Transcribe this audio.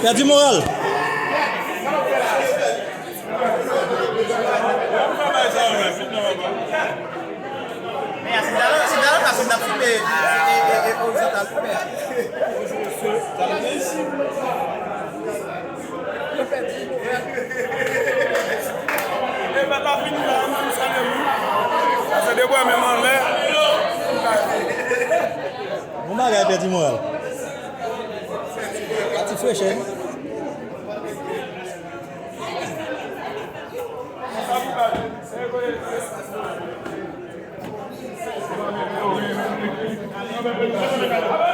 Perdu moral. On va regarder perdu moral. Tu fais cher. Thank you.